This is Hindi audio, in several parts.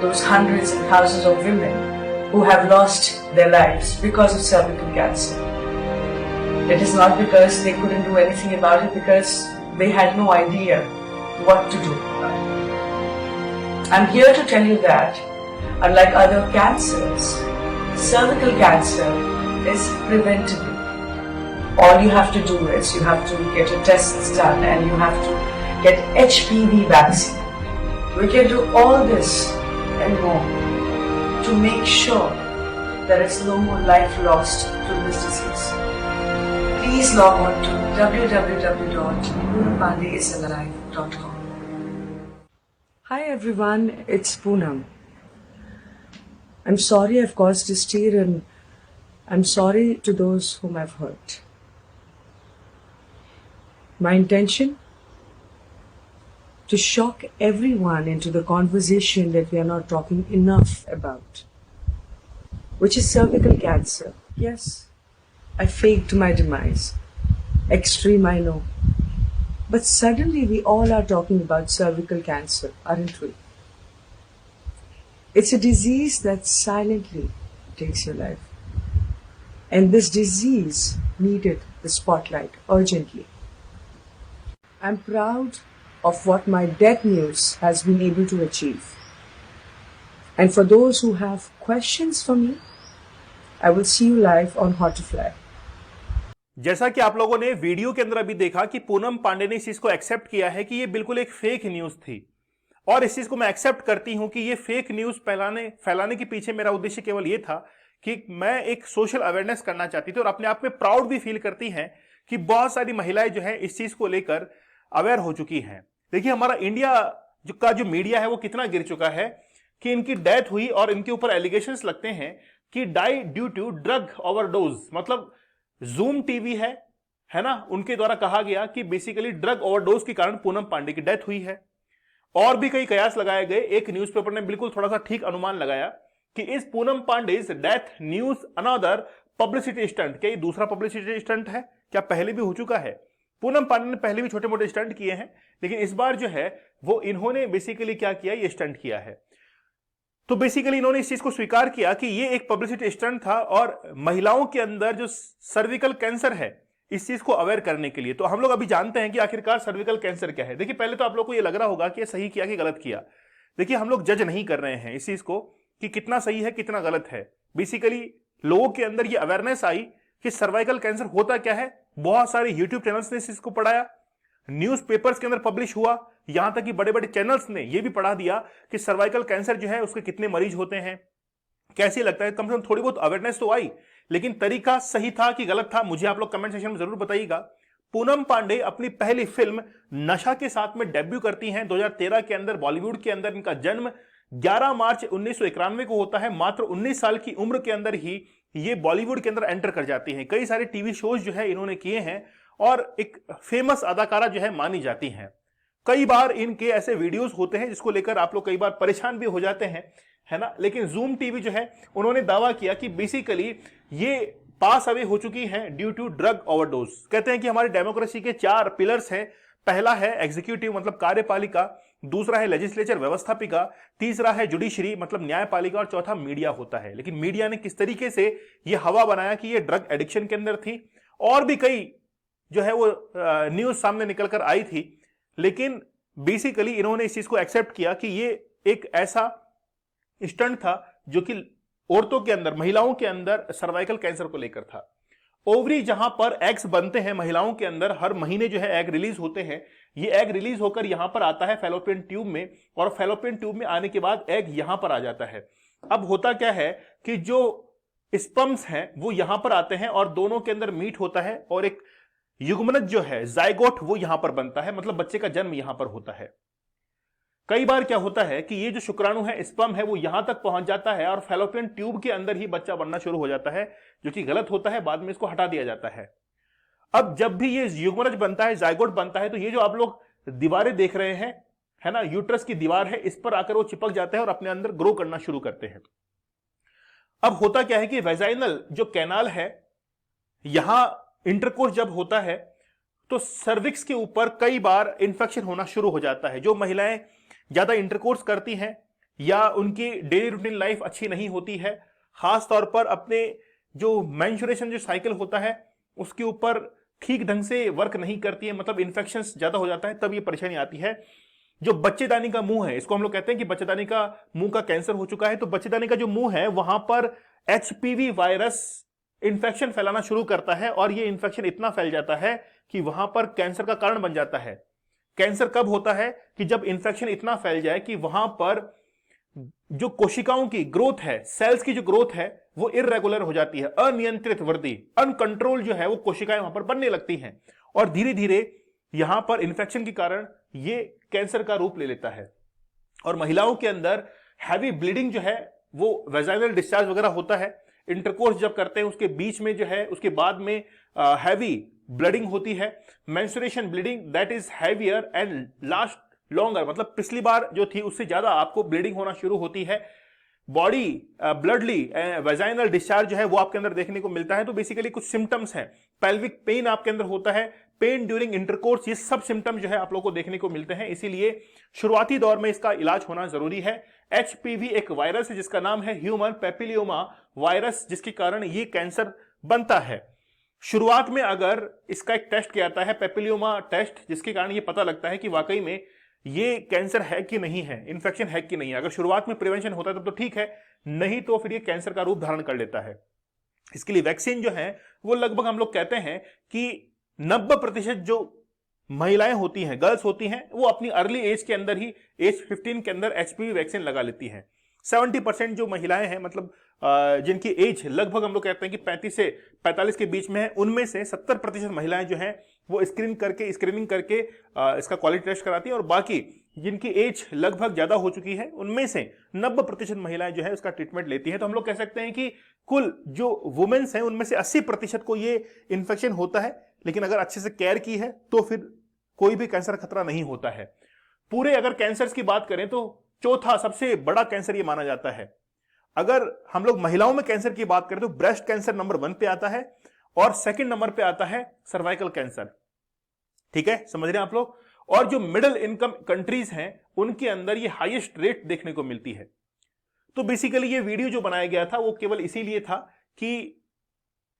those hundreds and thousands of women who have lost their lives because of cervical cancer. It is not because they couldn't do anything about it, because they had no idea what to do about it. I'm here to tell you that, unlike other cancers, cervical cancer is preventable. All you have to do is you have to get your tests done and you have to get HPV vaccine. We can do all this and more to make sure there is no more life lost to this disease. Please log on to www.poonampandeisalive.com. Hi everyone, it's Poonam. I'm sorry I've caused this tear and I'm sorry to those whom I've hurt. My intention? To shock everyone into the conversation that we are not talking enough about, which is cervical cancer. Yes, I faked my demise. Extreme, I know. But suddenly we all are talking about cervical cancer, aren't we? It's a disease that silently takes your life. And this disease needed the spotlight urgently. I'm proud of what my death news has been able to achieve. And for those who have questions for me, I will see you live on Hot2Fly. जैसा कि आप लोगों ने वीडियो के अंदर अभी देखा कि पूनम पांडे ने इस चीज को एक्सेप्ट किया है कि ये बिल्कुल एक फेक न्यूज थी, और इस चीज को मैं एक्सेप्ट करती हूं कि ये फेक न्यूज फैलाने के पीछे मेरा उद्देश्य केवल ये था कि मैं एक सोशल अवेयरनेस करना चाहती थी, और अपने आप में प्राउड भी फील करती हैं कि बहुत सारी महिलाएं जो है इस चीज को लेकर अवेयर हो चुकी हैं। देखिए, हमारा इंडिया का जो मीडिया है वो कितना गिर चुका है कि इनकी डेथ हुई और इनके ऊपर एलिगेशंस लगते हैं कि die due to drug overdose. मतलब जूम टीवी है ना, उनके द्वारा कहा गया कि बेसिकली ड्रग ओवरडोज के कारण पूनम पांडे की डेथ हुई है। और भी कई कयास लगाए गए। एक न्यूज़पेपर ने बिल्कुल थोड़ा सा ठीक अनुमान लगाया कि इस Poonam Pandey death news another publicity stunt. क्या ये दूसरा पब्लिसिटी स्टंट है? क्या पहले भी हो चुका है? पूनम पांडे ने पहले भी छोटे मोटे स्टंट किए हैं, लेकिन इस बार जो है वो इन्होंने बेसिकली क्या किया, ये स्टंट किया है। तो बेसिकली इन्होंने इस चीज को स्वीकार किया कि ये एक पब्लिसिटी स्टंट था, और महिलाओं के अंदर जो सर्विकल कैंसर है इस चीज को अवेयर करने के लिए। तो हम लोग अभी जानते हैं कि आखिरकार सर्विकल कैंसर क्या है। देखिए, पहले तो आप लोग को ये लग रहा होगा कि ये सही किया कि गलत किया। देखिए, हम लोग जज नहीं कर रहे हैं इस चीज को कि कितना सही है कितना गलत है। बेसिकली लोगों के अंदर ये अवेयरनेस आई कि सर्वाइकल कैंसर होता क्या है। बहुत सारे यूट्यूब चैनल्स ने इस चीज को पढ़ाया, न्यूज पेपर्स के अंदर पब्लिश हुआ, यहां तक कि बड़े बड़े चैनल्स ने यह भी पढ़ा दिया कि सर्वाइकल कैंसर जो है उसके कितने मरीज होते हैं, कैसे लगता है। कम से कम थोड़ी बहुत अवेयरनेस तो आई, लेकिन तरीका सही था कि गलत था, मुझे आप लोग कमेंट सेक्शन में जरूर बताइएगा। पूनम पांडे अपनी पहली फिल्म नशा के साथ में डेब्यू करती हैं 2013 के अंदर बॉलीवुड के अंदर। इनका जन्म 11 मार्च 1991 को होता है। मात्र 19 साल की उम्र के अंदर ही ये बॉलीवुड के अंदर एंटर कर जाती हैं। कई सारे टीवी शोज जो है इन्होंने किए हैं और एक फेमस अदाकारा जो है मानी जाती हैं। कई बार इनके ऐसे वीडियोस होते हैं जिसको लेकर आप लोग कई बार परेशान भी हो जाते हैं, है ना। लेकिन जूम टीवी जो है उन्होंने दावा किया कि बेसिकली ये पास अवे हो चुकी हैं ड्यू टू ड्रग ओवरडोज। कहते हैं कि हमारी डेमोक्रेसी के 4 पिलर्स हैं। पहला है एग्जीक्यूटिव मतलब कार्यपालिका, दूसरा है लेजिस्लेचर व्यवस्थापिका, तीसरा है जुडिशरी मतलब न्यायपालिका, और चौथा मीडिया होता है। लेकिन मीडिया ने किस तरीके से ये हवा बनाया कि ये ड्रग एडिक्शन के अंदर थी, और भी कई जो है वो न्यूज सामने निकल कर आई थी। लेकिन बेसिकली इन्होंने इस चीज को एक्सेप्ट किया कि ये एक ऐसा स्टंट था जो कि औरतों के अंदर, महिलाओं के अंदर सर्वाइकल कैंसर को लेकर था। ओवरी जहां पर एग्स बनते हैं महिलाओं के अंदर, हर महीने जो है एग रिलीज होते हैं। ये एग रिलीज होकर यहां पर आता है फैलोपियन ट्यूब में, और फैलोपियन ट्यूब में आने के बाद एग यहां पर आ जाता है। अब होता क्या है कि जो स्पर्म्स हैं वो यहां पर आते हैं और दोनों के अंदर मीट होता है, और एक युग्मनज जो है जाइगोट वो यहां पर बनता है, मतलब बच्चे का जन्म यहां पर होता है। कई बार क्या होता है कि ये जो शुक्राणु है, स्पर्म है, वो यहां तक पहुंच जाता है और फैलोपियन ट्यूब के अंदर ही बच्चा बनना शुरू हो जाता है, जो कि गलत होता है। बाद में इसको हटा दिया जाता है। अब जब भी ये युग्मनज बनता है, जाइगोट बनता है, तो ये जो आप लोग दीवारें देख रहे हैं, है ना, यूट्रस की दीवार है, इस पर आकर वो चिपक जाते हैं और अपने अंदर ग्रो करना शुरू करते हैं। अब होता क्या है कि वेजाइनल जो कैनाल है, यहां इंटरकोर्स जब होता है तो सर्विक्स के ऊपर कई बार इंफेक्शन होना शुरू हो जाता है। जो महिलाएं ज्यादा इंटरकोर्स करती हैं या उनकी डेली रूटीन लाइफ अच्छी नहीं होती है, खास तौर पर अपने जो मेंस्ट्रुएशन जो साइकिल होता है उसके ऊपर ठीक ढंग से वर्क नहीं करती है, मतलब इन्फेक्शन ज्यादा हो जाता है, तब ये परेशानी आती है। जो बच्चेदानी का मुंह है, इसको हम लोग कहते हैं कि बच्चेदानी का मुंह का कैंसर हो चुका है, तो बच्चेदानी का जो मुंह है वहां पर एचपीवी वायरस इन्फेक्शन फैलाना शुरू करता है और ये इन्फेक्शन इतना फैल जाता है कि वहां पर कैंसर का कारण बन जाता है। कैंसर कब होता है कि जब इन्फेक्शन इतना फैल जाए कि वहां पर जो कोशिकाओं की ग्रोथ है, सेल्स की जो ग्रोथ है वो इररेगुलर हो जाती है, अनियंत्रित वृद्धि, अनकंट्रोल जो है वो कोशिकाएं वहां पर बनने लगती हैं और धीरे धीरे यहां पर इन्फेक्शन के कारण ये कैंसर का रूप ले लेता है। और महिलाओं के अंदर हैवी ब्लीडिंग जो है वो वेजाइनल डिस्चार्ज वगैरह होता है, इंटरकोर्स जब करते हैं उसके बीच में जो है उसके बाद में हैवी ब्लीडिंग होती है, menstruation bleeding that is heavier and last longer, मतलब पिछली बार जो थी उससे ज्यादा आपको ब्लीडिंग होना शुरू होती है। बॉडी ब्लडली वेजाइनल डिस्चार्ज जो है वो आपके अंदर देखने को मिलता है। तो बेसिकली कुछ सिम्टम्स हैं, पेल्विक पेन आपके अंदर होता है, पेन ड्यूरिंग इंटरकोर्स, ये सब सिम्टम जो है आप लोगों को देखने को मिलते हैं। इसीलिए शुरुआती दौर में इसका इलाज होना जरूरी है। एचपीवी एक वायरस है जिसका नाम है ह्यूमन पैपिलियोमा वायरस, जिसके कारण ये कैंसर बनता है। शुरुआत में अगर इसका एक टेस्ट किया जाता है, पैपिलियोमा टेस्ट, जिसके कारण ये पता लगता है कि वाकई में ये कैंसर है कि नहीं है, इन्फेक्शन है कि नहीं है। अगर शुरुआत में प्रिवेंशन होता है तब तो ठीक है, नहीं तो फिर ये कैंसर का रूप धारण कर लेता है। इसके लिए वैक्सीन जो है वो लगभग हम लोग कहते हैं कि 90% जो महिलाएं होती हैं, गर्ल्स होती हैं, वो अपनी अर्ली एज के अंदर ही, एज 15 के अंदर एचपीवी वैक्सीन लगा लेती हैं। 70% जो महिलाएं हैं, मतलब जिनकी एज लगभग हम लोग कहते हैं कि 35 से 45 के बीच में है, उनमें से 70% महिलाएं जो हैं वो स्क्रीनिंग करके इसका क्वालिटी टेस्ट कराती हैं, और बाकी जिनकी एज लगभग ज्यादा हो चुकी है उनमें से 90% महिलाएं जो है उसका ट्रीटमेंट लेती हैं। तो हम लोग कह सकते हैं कि कुल जो वुमेन्स हैं उनमें से 80% को ये इन्फेक्शन होता है, लेकिन अगर अच्छे से केयर की है तो फिर कोई भी कैंसर खतरा नहीं होता है। पूरे अगर कैंसर की बात करें तो चौथा सबसे बड़ा कैंसर ये माना जाता है। अगर हम लोग महिलाओं में कैंसर की बात करें तो ब्रेस्ट कैंसर नंबर 1 पे आता है और सेकंड नंबर पे आता है सर्वाइकल कैंसर। ठीक है, समझ रहे हैं आप लोग। और जो मिडिल इनकम कंट्रीज हैं उनके अंदर ये हाईएस्ट रेट देखने को मिलती है। तो बेसिकली ये वीडियो जो बनाया गया था वो केवल इसीलिए था कि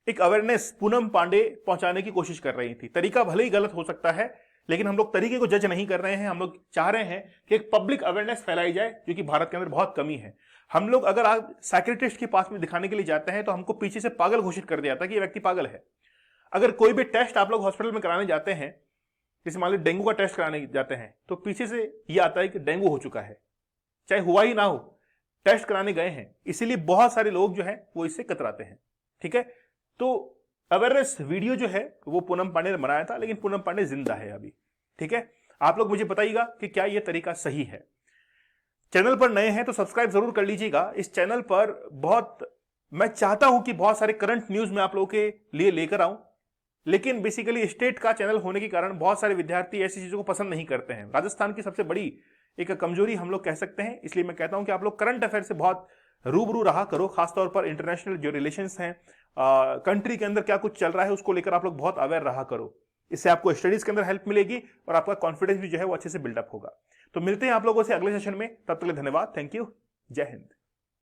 एक अवेयरनेस पूनम पांडे पहुंचाने की कोशिश कर रही थी। तरीका भले ही गलत हो सकता है, लेकिन हम लोग तरीके को जज नहीं कर रहे हैं। हम लोग चाह रहे हैं कि एक पब्लिक अवेयरनेस फैलाई जाए, जो कि भारत के अंदर बहुत कमी है। हम लोग अगर आज साइकियाट्रिस्ट के पास में दिखाने के लिए जाते हैं तो हमको पीछे से पागल घोषित कर दिया जाता है कि ये व्यक्ति पागल है। अगर कोई भी टेस्ट आप लोग हॉस्पिटल में कराने जाते हैं, जैसे मान लो डेंगू का टेस्ट कराने जाते हैं, तो पीछे से ये आता है कि डेंगू हो चुका है, चाहे हुआ ही ना हो, टेस्ट कराने गए हैं। इसीलिए बहुत सारे लोग जो है वो इससे कतराते हैं। ठीक है, तो अवेयरनेस वीडियो जो है वो पूनम पांडे ने बनाया था, लेकिन पूनम पांडे जिंदा है अभी। ठीक है, आप लोग मुझे बताइएगा कि क्या ये तरीका सही है। चैनल पर नए हैं तो सब्सक्राइब जरूर कर लीजिएगा। इस चैनल पर मैं चाहता हूं कि बहुत सारे करंट न्यूज में आप लोगों के लिए लेकर आऊं, लेकिन बेसिकली स्टेट का चैनल होने के कारण बहुत सारे विद्यार्थी ऐसी चीजों को पसंद नहीं करते हैं। राजस्थान की सबसे बड़ी एक कमजोरी हम लोग कह सकते हैं। इसलिए मैं कहता हूं कि आप लोग करंट अफेयर से बहुत रूबरू रहा करो, खासतौर पर इंटरनेशनल जो रिलेशंस हैं, कंट्री के अंदर क्या कुछ चल रहा है उसको लेकर आप लोग बहुत अवेयर रहा करो। इससे आपको स्टडीज के अंदर हेल्प मिलेगी और आपका कॉन्फिडेंस भी जो है वो अच्छे से बिल्डअप होगा। तो मिलते हैं आप लोगों से अगले सेशन में, तब तक के लिए धन्यवाद, थैंक यू, जय हिंद।